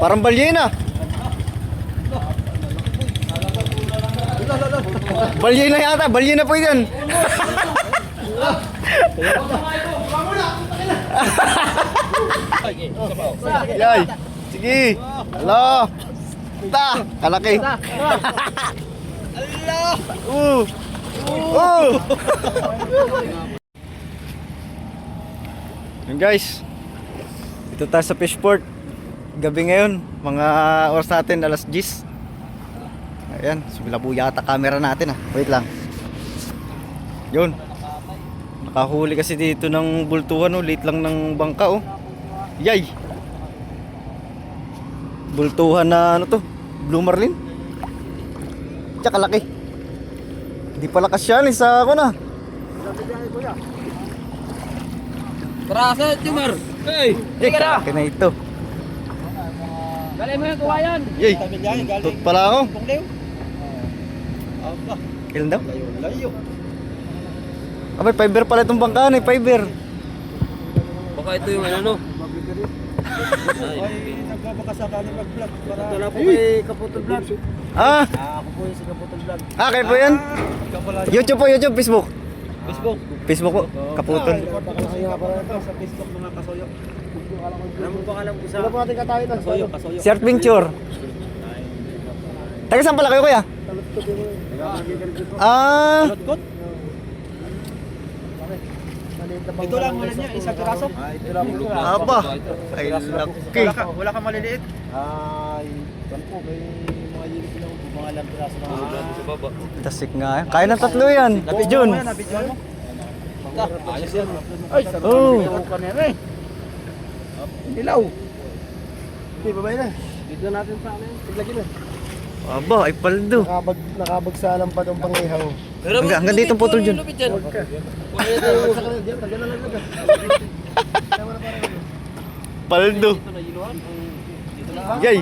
Parang balyena. Balyena yata, balyena po yan. Yay. Sige. Hello. Ta, kalaki. Allah. Yan guys. Ito tayo sa fishport. Gabi ngayon, mga oras natin alas 10. Ayan, sumilabu yata camera natin ah. Wait lang. Yun. Nakahuli kasi dito ng bultuhan oh, late lang ng bangka oh. Yay. Bultuhan na ano to? Blue marlin. Tsaka laki. Hindi pala kasyan sa ako na. Tara sa Timar. Hey, Kalaki na ito. galing mo yung kawayan. Yay. Tut pala ako. Ilan daw? Layo. Abay, fiber pala itong bangkaan eh, fiber. Baka ito yung ano. Ay, nagbabakasakali mag-vlog. Wala po kay Kaputol Vlog. Ah, Ako po yung si Kaputol Vlog. kayo po yan? YouTube po, YouTube, Facebook. Facebook. Facebook po, Kaputol. Sa Facebook mga kasoyo. Alam mo ba alam ko sa... Wala po natin katayo na. Kasoyo, kasoyo. Short picture. Taga saan pala kayo kuya? Ah, Lotkot? Ito lang wala niya, isang piraso. Ito lang ulo. aba. Ay, laki. Wala ka maliliit. Ay, kan po may mga yelo lang po mga ilang piraso na. Sa baba. Tasik nga eh. Kaya ng tatlo yan. Jun. Nabidyoan mo? Ayos yan. Ay, sarap Oh. yung kanina eh. Ilaw. Hindi, babay na. Dito natin sa amin. Tiglagin na. Aba, ay paldo. Nakabag sa lampad ang pangihaw. Hanggang dito putol dyan. Huwag ka. Paldo. Yay.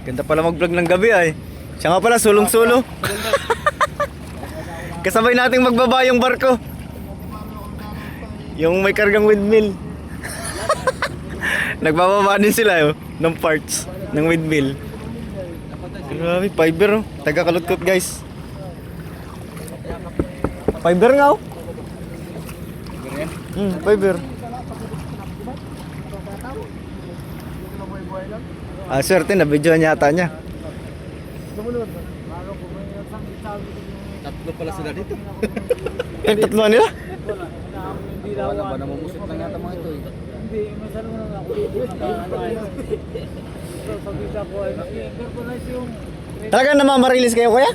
Ganda pala mag-vlog ng gabi ay. Siya nga pala, sulong-sulo. Kasabay nating magbaba yung barko. Yung may kargang windmill. Nagbababa din sila oh, ng parts ng windmill. Grabe, fiber oh. Taga-kalutkot guys. Fiber nga oh. Fiber. Ah, swerte na videoan yata niya. Tatlo pala sila dito. Tatluan nila? Wala ba namumusit lang yata mga ito eh. Hindi, masalo na ako dito. Pag-isa ko ay recognize yung Talaga namamarilis kayo kuya?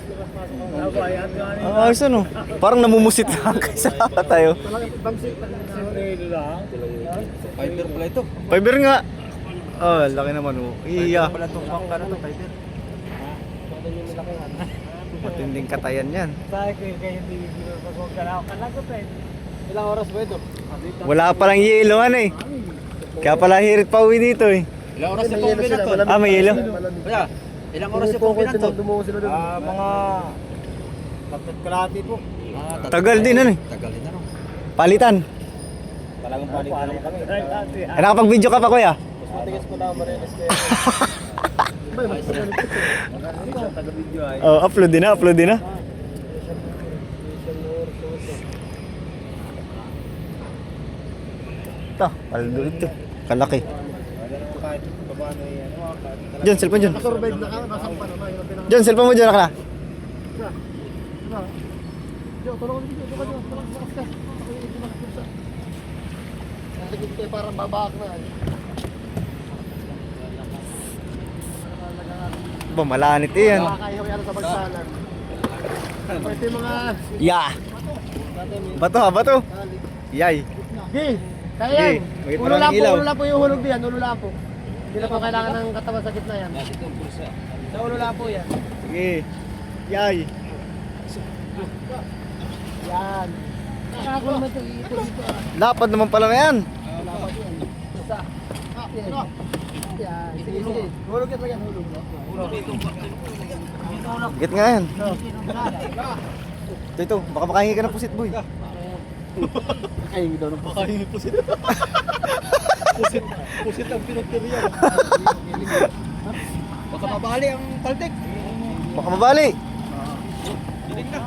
nabayan nga Ah, ayos ano. Parang namumusit lang kaysa tayo. bangsit lang. Fiber pala ito. Fiber nga. Oh, laki naman oh. Iya. Pala itong bangka na ito, fiber. Matinding katayan yan. Sabi ko kayo hindi pagkakalaw. Kalagot eh. Ilang oras ba ito? Wala palang yelo ano eh. Kaya pala hirit pa uwi dito eh. Ilang oras yung pumpi na to? Ah, may yelo. Kuya, ilang oras yung pumpi na to? Mga tatlong kalahati po. Tagal din ano eh. Tagal din ano. Palitan. Talagang palitan naman kami. Ay, nakapag-video ka pa kuya? Matigas ko na marilis kayo. Taga-video ay. Oh, upload din na, upload din na. Ito, paldo ito. Kalaki. Diyan, cellphone dyan. Survive na kami, masampa naman. Diyan, cellphone mo dyan, nakala. Jo, tulungan dito, tulungan dito. Tulungan ka. Ako yung tumakot. Nakikita kayo parang babak na. Ba, malanit eh yan. Nakakayaw yan sa bagsalan. Pwede yung mga... Yeah. Bato ha, bato. Yay. Gi! Kaya yan. Gi, may Ulo lang parang ilaw. ulo lang po yung hulog diyan. Ulo lang po. Hindi na po kailangan ng katawan sa gitna yan. Sa ulo lang po yan. Sige. Yay. Yan. Nakakagulo mo ito. Lapad naman pala na yan. Isa. Yan. Sige, sige. Hulog yan lang yan. Hulog. Git nga yan. Ito, baka makahingi ka ng pusit boy. Ay, hindi daw ng Ay, pusit. Pusit ang pinagteriya. Baka mabali ang paltek. Baka mabali. Dinig na.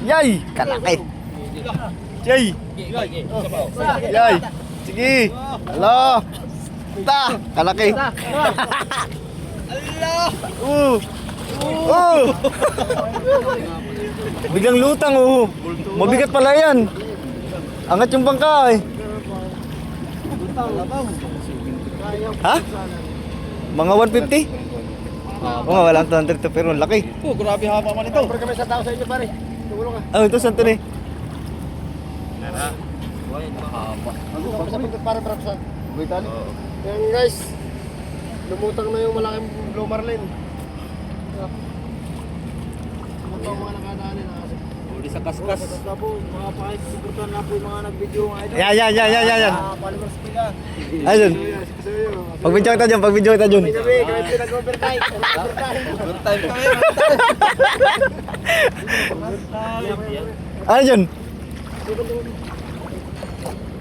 Yay! Kalaki. Yay! Yay! Sige! Hello! Ta! Kalaki! Biglang lutang Mabigat pala yan. Angat yung bangka eh. Ha? Mga 150? Oo nga, walang 200 to pero laki. Oh, grabe haba man ito. Pero kami sa tao sa inyo, pare. Tumulong ka. Ito saan to ni? Pagsabi ko para sa Buhay tali. Yan guys, lumutang na yung malaking blow marlin. Lumutang mga nakadaanin. Uli sa kaskas. Na po, mga pakikisuportan na po yung mga nag-video mga idol. Yan. Followers ko yan. Ayun. Pagbidyo kita dyan, pagbidyo kita dyan. May gabi, kami pinag-overtime. Overtime kami. Ano dyan?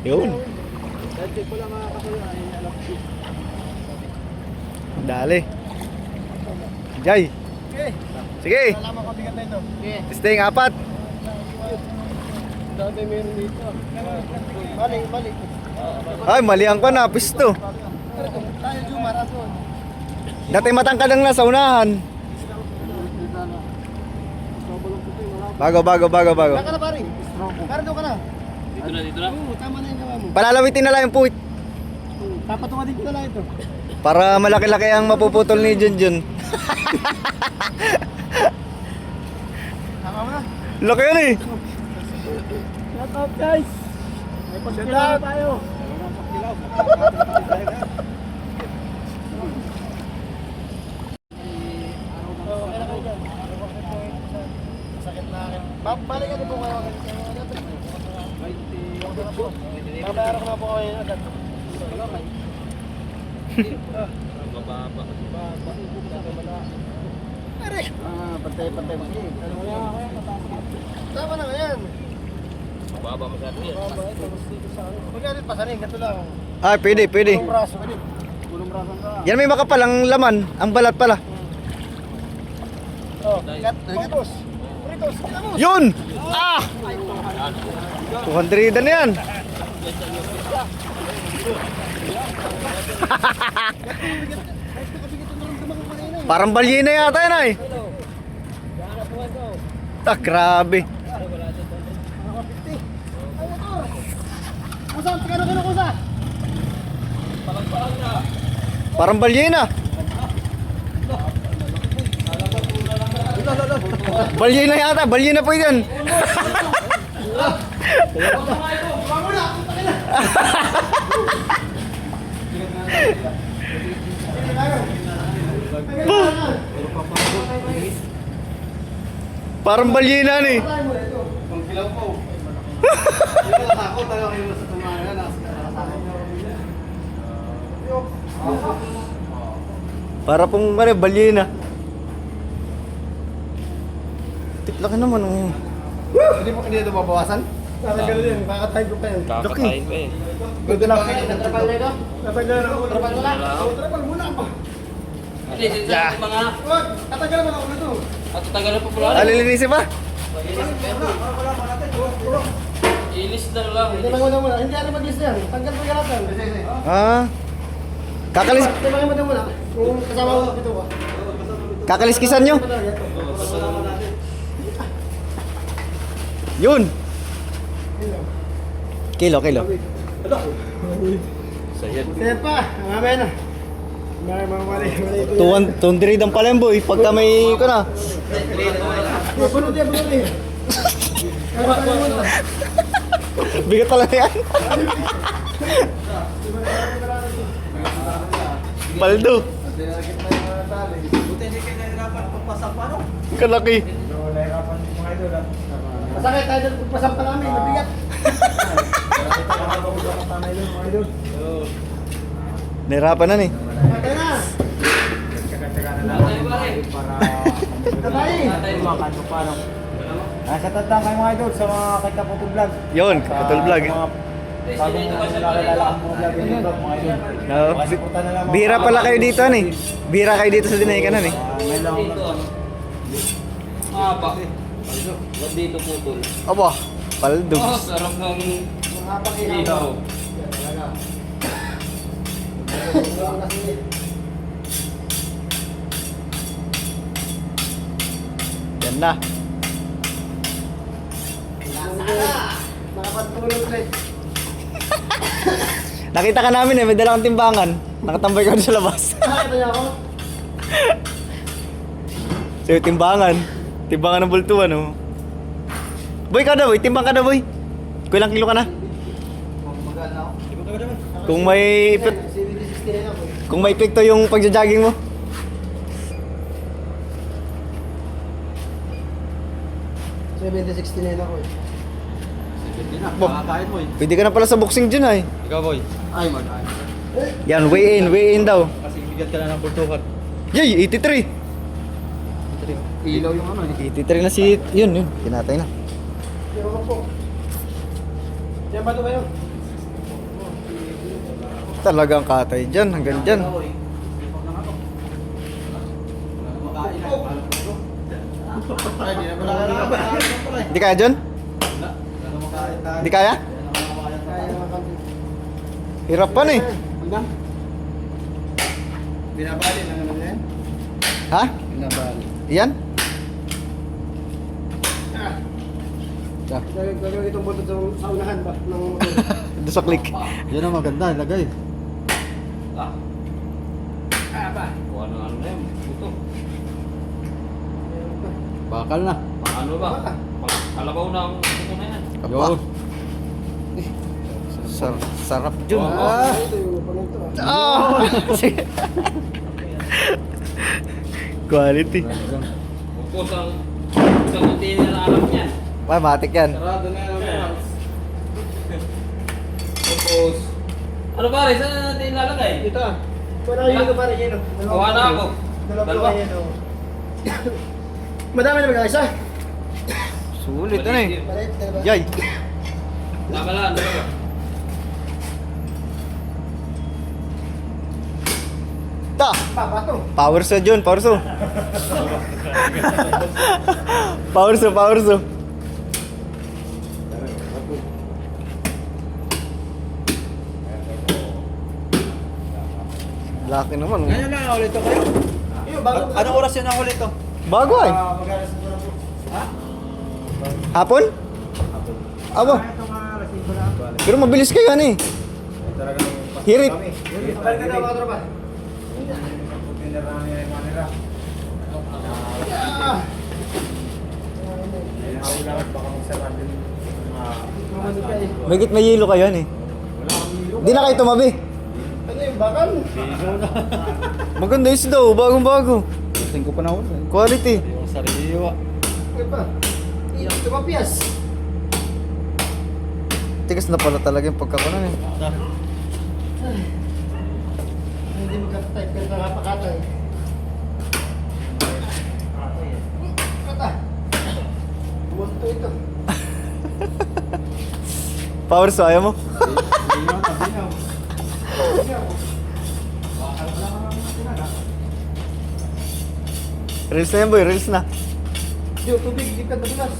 Yun. Dati ko lang mga kapala, ay alam ko. Dali. Jay. Okay. Sige. Salamat ko bigat na ito. Okay. Testing apat. Dati meron dito. Mali. Ay, mali ang na. Pisto. Tayo Jumar ato. Dati matangkad lang na sa unahan. Bago. Saan ka na pare? Pare doon ka na. Dito na. Oo, tama na yung gawa mo. Palalawitin na lang yung puwit. Papatungan din ko na lang ito. Para malaki-laki ang mapuputol ni Junjun. Tama mo na. Laki yan eh. Shout out guys. May pagkilaw tayo. Sakit na akin. Balik ka din po kayo. Babayaran ko na po kayo agad. Pantay mo. Tama na yan. Baba mo sa atin. Magkano pa sanin, gato lang. Ay, pwede. Gulong braso, pwede. Gulong braso ka. Yan may makapalang laman. Ang balat pala. Oh, Ritos. Kinamos. Yun! Ah! 200 na yan. Parang balyena yata yan ay. Ah, grabe. Kusa, kano kusa? Parang balyena. Balyena yata, balyena po yan. Parang balyena ni. Para pong balyena. Tiklaki naman ang... Hindi ito mabawasan? Parang gano'n yan, kakatayin ko pa yan. Kakakain pa eh. Pwede na kayo. Trapal na ito? Tatanggal na ako. Trapal na? Trapal muna ba? Hindi, mga... Wag, tatanggal naman ako nito. At tatagal na po pula. Alilinisin pa? Ilis na lang. Hindi muna. Hindi ano mag-list yan. Tanggal mo galatan. Ah. Kakalis... Tingnan mo muna. Kung kasama ko dito ka. Kakaliskisan nyo? Yun! Kilo. Sayad pa. Mamaya na. Mali. 200 ang pala boy. Pagka may ko na. Bunod yan. Bigat pala na yan. Paldo. Buti hindi kayo nahirapan pagpasapa no? Kalaki. Masakit tayo dito pagpasampa namin. Mabigat. Nahirapan na ni. Patay na. Nasa tanda kayo mga idol sa mga kay Kaputol Vlog. Yun, Kaputol Vlog. Bagong nakilala ang mga vlog yung vlog mga idol. No, Makasuporta na lang mga bihira pala kayo dito ano eh. Bihira kayo dito sa Dinaikanan eh. Ngayon lang ako lang. Apa? Ba't dito putol? Aba, paldo. Oh, sarap ng ihaw. Yan na. Nakapatulog ulit. Nakita ka namin eh, may dala kang timbangan. Nakatambay ka sa labas. Nakita niya ako. So, timbangan. Timbangan ng bultuan, oh. Boy, ka na, boy. Timbang ka na, boy. Kulang kilo ka na. Kung may kung may epekto yung pagja-jogging mo. $70-69 ako eh. Makakain mo eh. Pwede ka na pala sa boxing dyan, ay. Ikaw boy. Ay mag-ay. Yan, weigh in daw. Kasi bigyan ka na ng bultukan. Yay, 83. Ilaw yung ano eh. 83 na si, yun. Kinatay na. Ewan ko po. Yan ba ito ba yun? Talagang katay dyan, hanggang dyan. Ay, di na pala Hindi kaya dyan? Hindi kaya? kaya naman kami. Hirapan eh. Hanggang? Binabali na naman yan? Ha? Binabali. Yan? Gagawin itong butot sa unahan ba? Ng motor. Doon sa click. Yan ang maganda, ilagay. Ah, ba? kung ano na yun. Puto. Bakal na. Paano ba? Kalabaw na ang puto na yan. Aba. Sarap dyan. Ah. Ito yung panong ito ah. Ah! Sige. Quality. Pupos ang container na alam niyan. Ay, matik yan. Sarado na yung Pupos. Ano ba rin? Saan natin ilalagay? Ito ah. Wala yun ito pare yun. Gawa na ako. Dalawa yun oh. Madami na mag-aisa. Sulit ano eh. Palit, dalawa. Yay. Tama lang. dalawa. Ta! Papa to. Power so John, power so. Power so. Laki naman. Oh. Ngayon lang ulit to kayo. Yung bago. Anong oras yan ang ulit to? Bago ay. Mag-alas na po. Hapon? Aba. Ito mga resibo na. Pero mabilis kayo ano eh. Talagang Hirit. Balik ka daw mga tropa. container na nila yung manila. Ah! Ayun, hawlangan baka magsarado yung mga... Mamano ka eh. Magit may yelo kayo ano eh. Wala kang hilo. Di na kayo tumabi. Ano yung bakal? Maganda yung daw, bagong-bago. Tingko pa na ako. Quality. Yung sariwa. Okay pa. Iyak tumapias. Tigas na pala talaga yung pagkakunan eh. Hindi magka-type ka na kapakatay. Kata. Bumunto ito. Power so, ayaw mo? Reels na yan boy, reels na. Yung tubig, di ka nabulas.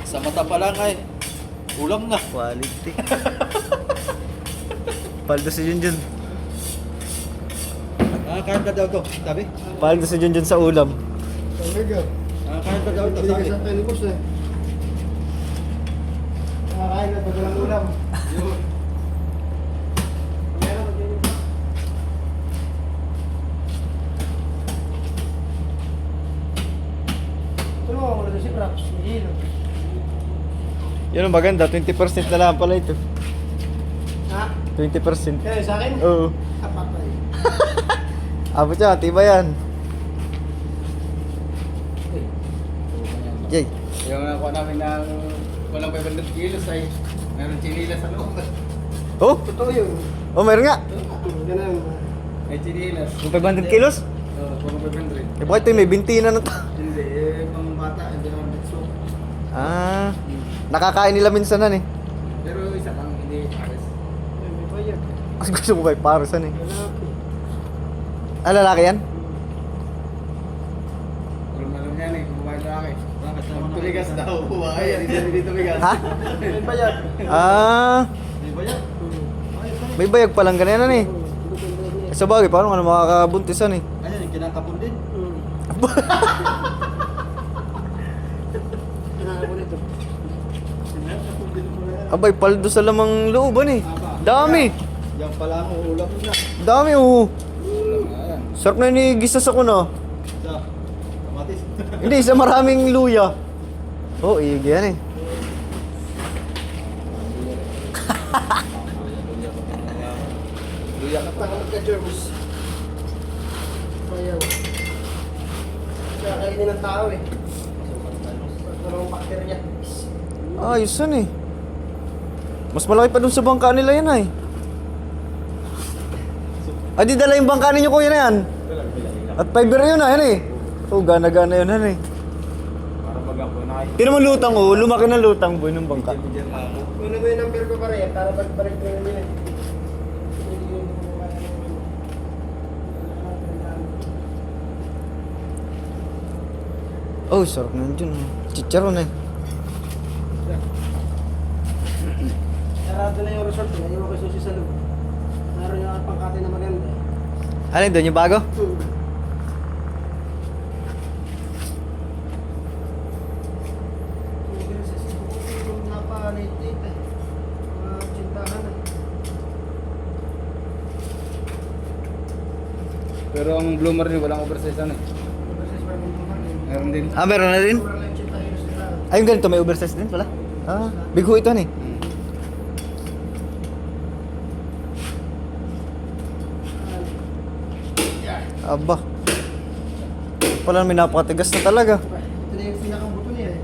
Sa mata pa lang ay ulam na. Quality. Paldo si Junjun. Nakakain ka daw to, sabi? Paldo si Junjun sa ulam. Talaga. Nakakain ka daw to, Hindi ka sabi? sa pelibus eh. Nakakain na pag walang ulam. Meron mag Ito mo, wala si Praps. Hilo. Yun ang maganda, 20% na lang pala ito. Ha? 20%. Kaya sa akin? Oo. Kapatay. Abot siya, tiba yan. Yay. Yung nakuha namin ng walang 500 kilos ay meron chinila sa loob. Oh, Totoo yun. oh meron nga. Ganun. May chinilas. Yung 500 kilos. Puro 500. Eh, bakit tayo may binti na to? Hindi, pang bata, hindi naman bitso. Ah, nakakain nila minsanan eh. Pero isa lang, hindi pares. May bayad. Mas gusto mo kay Parusan eh. Lalaki. Ah, lalaki yan? Alam yan eh, kung kumain lalaki. Bakit naman tumigas daw, buhay yan, hindi tumigas. Ha? May bayad. Ah, Di ba yan? may bayag palang ganyan eh. Eh, sa bagay, paano ka na makakabuntisan eh? Ayun, kinakapon din. Kinakapon ito. Kinakapon din mo na yan. Abay, paldo sa lamang looban eh. Dami. Yan pala ang ulam na. Dami oh. Ulam na yan. Sarap na inigisas ako na. Sa, kamatis. Hindi, sa maraming luya. Oh, iyig yan eh. Luya ka pa. Takamag ka, Jerms. Bayaw. Kakainin ng tao eh. Parang bakterya. Ayos yan eh. Mas malaki pa dun sa bangka nila yan ay. Ah, di dala yung bangka ninyo kuya na yan. At fiber yun na yan eh. Oh, gana-gana yun yan eh. Para mag-ako na kayo. Tinan mo lutang oh, lumaki na lutang boy ng bangka. Bigyan na ako. Kunin mo yung number ko pare, para pagbalik mo yun eh. Oh, sarap na yun. Chicharon eh. Sarado na yung resort eh, ayaw ko susi sa loob. Naroon yung pangkate na maganda. Ano doon yung bago? Napalate-late eh. Mga tsintahan eh. Pero ang bloomer niya walang oversize ano eh. Overseas pa rin yung mga eh. Meron din. Ah, meron na din? Mura lang yung tsintahan nila. Ay, yung ganito, may oversize din pala. Ah, big ho ito eh. Aba. Pala may napakatigas na talaga. Ito na yung pinakang buto niya eh.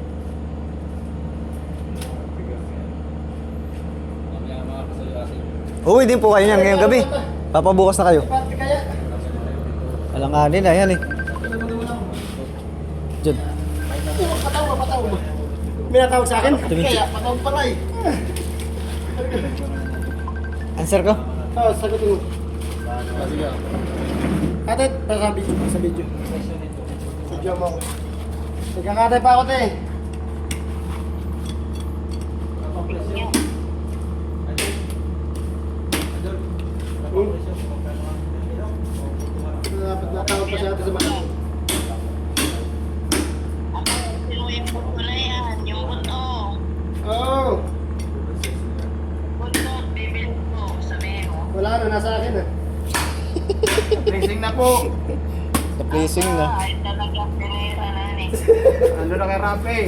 Mamaya mga kasayasin. Uwi din po kayo niyan ngayong gabi. Papabukas na kayo. Pati kaya. Alanganin na yan eh. Diyan. Patawa. May natawag sa akin? Tuminti. Kaya, patawag pala eh. Answer ko? Oo, sagutin mo. Sige. Ate, sa video. Sa video. Video mo ako. Nagkakatay pa ako, te. Dapat natawag pa siya ate sa bahay. Yung buto na yan, yung buto. Oo. Buto, bibili ko, sabihin mo. Wala na, nasa akin ah. Tracing na po. Sa placing na. Ay, talaga, pinira na ni. Ano na kay Rafi?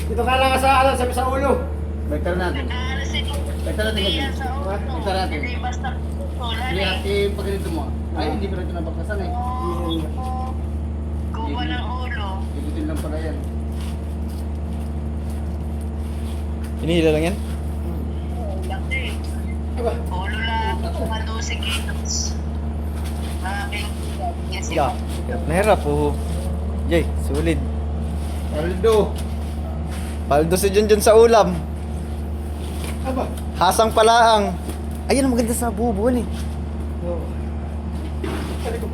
Dito ka lang sa ano, sabi sa ulo. Vector natin. Nag-aalasin ko. Vector natin. Hindi yan sa ulo. Vector natin. Hindi basta putulan Hindi eh. natin pag ganito mo. Ay, hindi pa rin nabakasan eh. Kuha ng ulo. Ikutin lang pala yan. Hinihila lang yan? Kasi, Aba, ulo lang, mga 12 kilos. Maraming kasi Yeah. Hirap na hirap oh. Jay, sulit. Aldo. Paldo si Junjun sa ulam. aba. Hasang palaang. Ayun ang maganda sa bubuan eh. Oo. Sabi ko.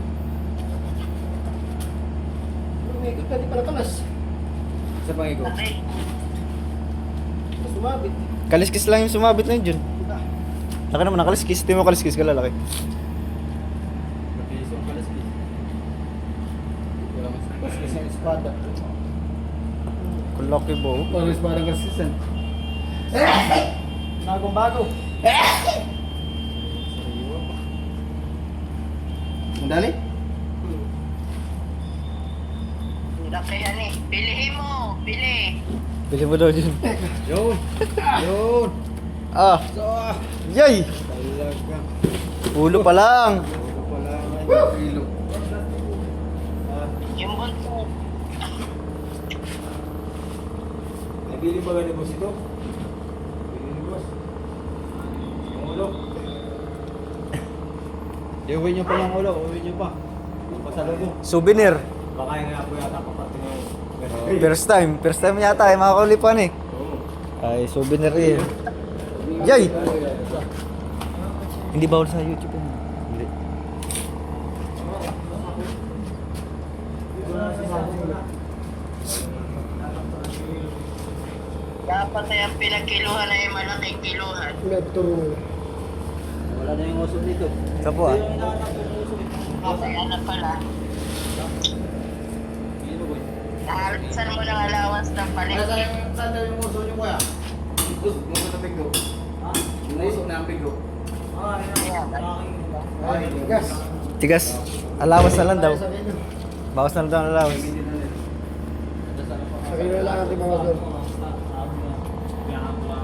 Umikot ka, di pala talas. Sa pangigo. Okay. Mas sumabit. Kaliskis lang yung sumabit na yun, Jun. Diba? Laki naman ang kaliskis. Tingin mo kaliskis ka lalaki. Mag-iisong kalaspi. Wala mas kasi ang espada. Kulaki bo. Parang espada ng kasisan. Bagong bago. Ang dali? Laki yan eh. Bilihin mo. Bili. Bili mo daw, Jun. Yun. Yun. Ah, So, yay! talaga. Ulo pa lang. Wala nga yung kilo. Yung bunto. Nabili ba ni boss ito? Bili ni boss. Yung ulo. Uwi nyo pa lang ulo, uwi nyo pa. Pasalubong. Souvenir. Baka yung nga po yata kapatid nyo. First time yata ay makakulipan eh. Ay, souvenir eh. Yay! Hindi bawal sa YouTube yun. Hindi. Dapat ay ang pinagkiluhan ay malaking kiluhan. Wala na yung usok dito. Ito po ah. Okay, ano pala? Naalisan mo ng allowance ng palengke. Saan na yung uso nyo kuya? Yung sa bigo. Yung na ang bigo. Ay, gas. Tigas. Allowance na lang daw. Bawas na lang daw ang allowance. Sa kilo lang natin mga sir.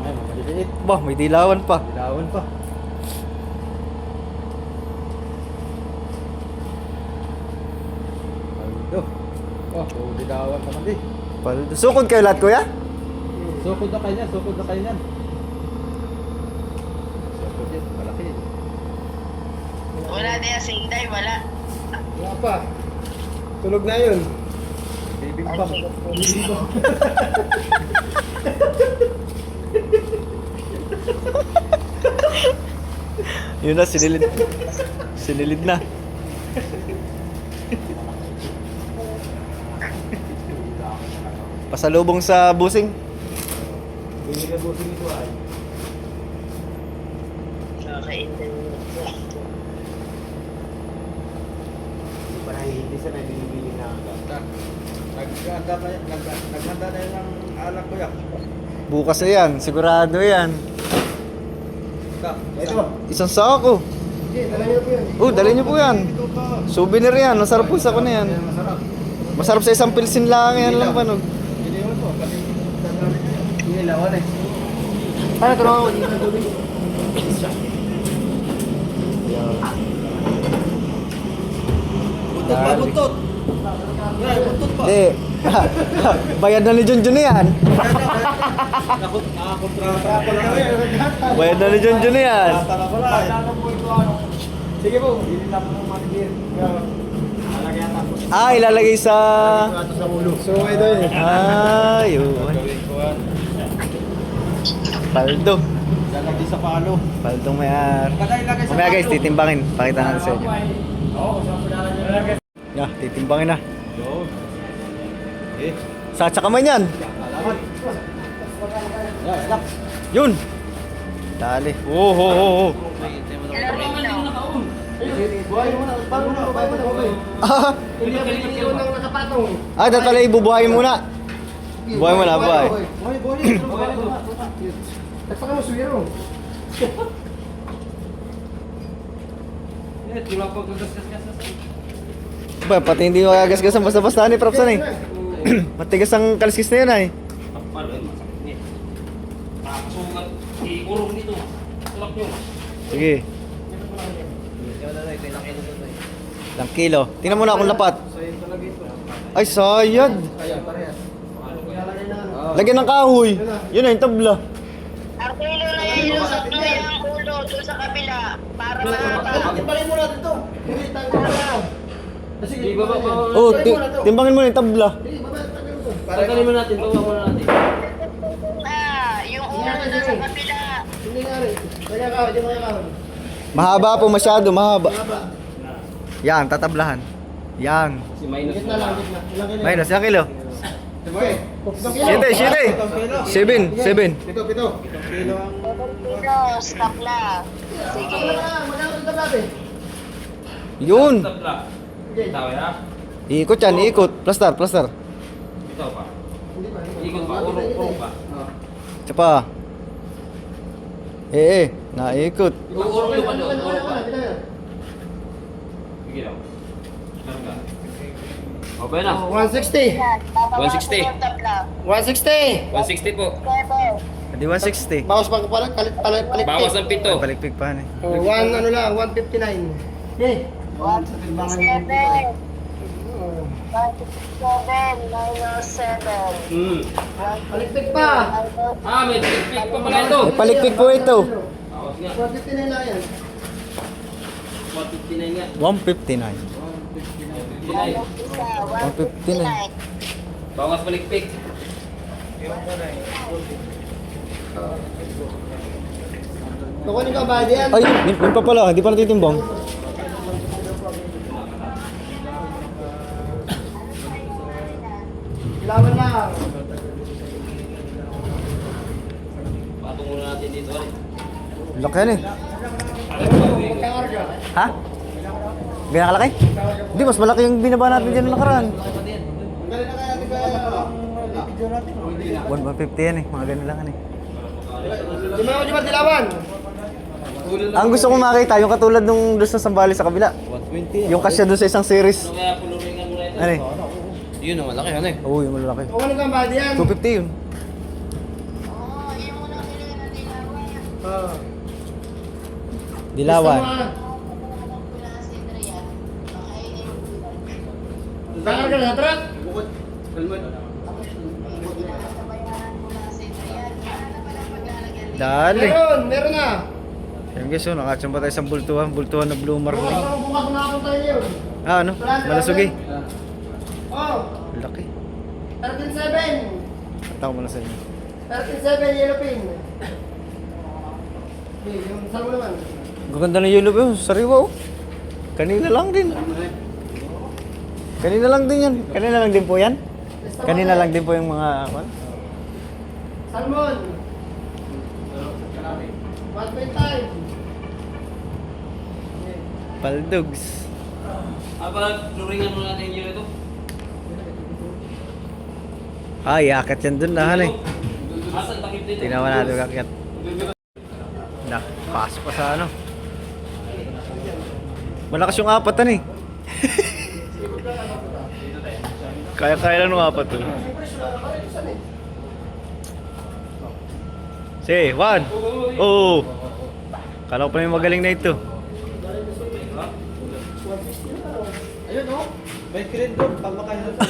Ay, maliliit. Bah, may dilawan pa. Dilawan pa. Paldo. Oh, dilawan naman di. Paldo. Sukod kayo lahat, kuya? Sukod na kayo niyan, sukod na kayo niyan. Sukod yan, malaki. Wala na yung singday, wala. Wala pa. Tulog na yun. Bibing pang. Yun na, sinilid. Sinilid na. Pasalubong sa busing. Bili ka busing ito ay. Okay. Hindi pa nahihintisa na binibili na ang gata. Naghanda na yun ang alak ko yan. Bukas na yan, sigurado yan. Ito. Isang sako. Okay, dala nyo po yan. Oh, dali niyo po yan. Souvenir yan, masarap po sa ko na yan. Masarap. Masarap sa isang pilsin lang yan lang panog. Iniwan mo. Kasi inilawan eh. Ano, tulungan ko. Hindi ka tubig. Buntot pa, buntot. Ay, buntot pa. Hindi. Bayad na ni Junjun na yan. Nakakontrata ko lang eh. Bayad na ni Junjun na yan. Tara pala eh. Sige po. Hindi lang mo manigir. Alagyan ako. Ah, ilalagay sa... Sa ulo. So, ito yun. Ah, yun. Gawin ko yan. Paldo. Lalagay sa palo. Paldong mayar. Ilagay sa Mamaya guys, palo. titimbangin. Pakita natin sa inyo. Oo, saan mo lalagyan? Yeah, titimbangin na. Yun. Eh, Sa kamay niyan. alaman. Yeah, relax. Yun. Dali. Oh, oh, oh, oh. Buhay mo na. Paano mo na? Buhay mo na. Okay. Ah, Hindi ka piniliwan ng nakapatong. dapat pala ibubuhayin muna. Buhay mo na, buhay. Boy, boy. Nagpaka mo suwiro. Ba, pati hindi makagasgasan basta-basta ni Prof. San eh. Matigas ang kaliskis na yun ay. Nakakasugat. Iurong nito. Tulak nyo. Sige. Ilang kilo. Tingnan mo na kung lapat. Ay, sayad. Lagyan ng kahoy. Yun na yung tabla. Ang kilo na yan, ilusot nyo yung ulo doon sa kabila para mahaba. Timbangin mo natin to. Hindi, tanggal na. Sige, baba, baba. Oh, timbangin mo na yung tabla. Sige, baba, tanggal mo to. Tanggalin mo natin. Bawa mo na natin. Yung ulo doon sa kabila. Hindi nga rin. Kaya ka, hindi mo ka. Mahaba po masyado, mahaba. Haba. Yan, tatablahan. Yan. Si minus Gitna lang, gitna. Ilang kilo? Minus, ilang kilo? Boy. Pitong kilo. Siyete, siyete. 7, 7. Pito, pito. Itong kilo ang... 7 kilos, tapla. Sige. Magkano ito natin? Yun. Tabla. Itaw ya. Iikot yan, iikot. Plaster, plaster. Itaw pa. Hindi pa. Ikot pa. Urong pa. Isa pa. Naikot. Urong nyo pa doon. Urong pa. Pitong kilo. Sige daw. Meron ka. Okay na. 160. 160. Yung tapla. 160. 160 po. 7. Hindi 160. Bawas pa pala, palit. Bawas ng pito. Palikpik pa ni. One, ano lang, 159. Eh. 157. Oh. 157 minus 7. Palikpik pa. Ah, may tikpik pa pala ito. Palikpik po ito. Bawas nga. 159 lang yan. 159 nga. 159. 159. 159. Bawas palikpik. Kukunin ka ba diyan? Ay, yun pa pala, hindi pa natitimbang. Laban na. Patong muna natin dito. Laki yan eh. Magkakarga. Ha? Ganyan kalaki? Hindi, mas malaki yung binaba natin dyan na nakaraan. Galing na kaya di ba? Video natin. 150 yan eh, mga ganun lang yan eh. Di ba dilawan? Ang gusto kong makita, yung katulad nung doon sa Sambales sa kabila. 120. Yung kasya doon sa isang series. Ano kaya puluringan muna ito? Ano eh? Yun ang malaki ano eh. Oo, yung malaki. Kukunin ka ba diyan? 250 yun. Oo, yun muna bilhin na dilawan. Dilawan. Nakakarga na sa truck? Bukod. Kalman. Dali. Meron na. Yan guys, oh, nakachamba tayo sa bultuhan na blue marble. Bukas bukas na ako tayo yun. Ah, ano? Malasugi. Oh, Laki. 13.7. Tatawa mo na sa inyo. 13.7 yellow pin. Okay, yung saan mo naman? Ang ganda ng yellow po, sariwa oh. Kanina lang din. Kanina lang din yan. Kanina lang din po yan. Kanina lang din po yung mga... What? Salmon. 1.5. Paldogs. Aba, puluringan muna natin yun ito. Ay, akit yan dun na, eh. Asan takip dito? Tingnan mo natin kakit. Pass pa sa ano. Malakas yung apatan eh. Kaya-kaya lang ng apat to. Sige, 1. Oo. Kala ko pa yung magaling na ito. Ayun oh. May screen doon. Pag makain doon sa...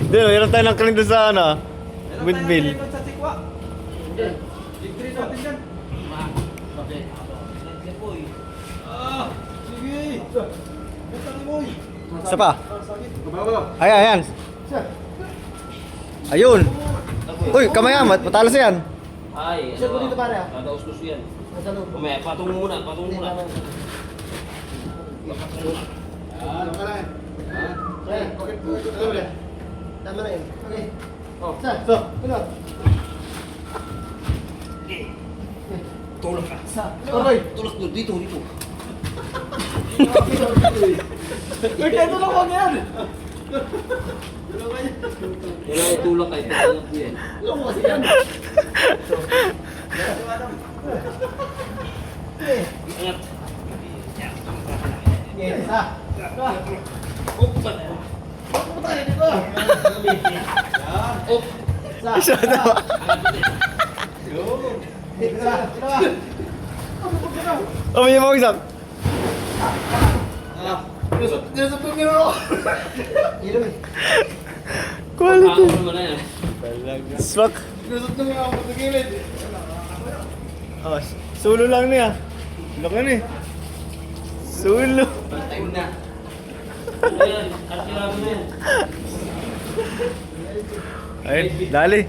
Hindi, mayroon tayo ng clean doon sa ano. Windmill. Sa tikwa. Screen natin dyan. Ah, sige. Butang mo. Isa pa. Baba. Ayan, ayan. Ayun. Uy, kamayan. Matalas yan. Ay, Siya po dito pare ah. Kadaus-dus yan. Nasa loob. Umaya, patong muna, patong muna. Ano ka lang? Okay. Okay. Tama na yun. Okay. Oh. Sa. Ano? Tulak ka. Sa. Okay. Tulak doon, dito, dito. Uy, kaya ito lang huwag yan. Wala ay tulak kahit tulak ko yan. Ano mo kasi yan? Angat. Yes. Sa. Upat. Oh. Isa na ba? Oh, may mga isang. Nasa pumiro. Ilo eh. Quality. Ako naman na yan. Swak. Nusot na nga ako sa gilid. Oh, solo lang niya. Laki na eh. Solo. Time na. Ayan, at kailangan na yan. Ayun, dali.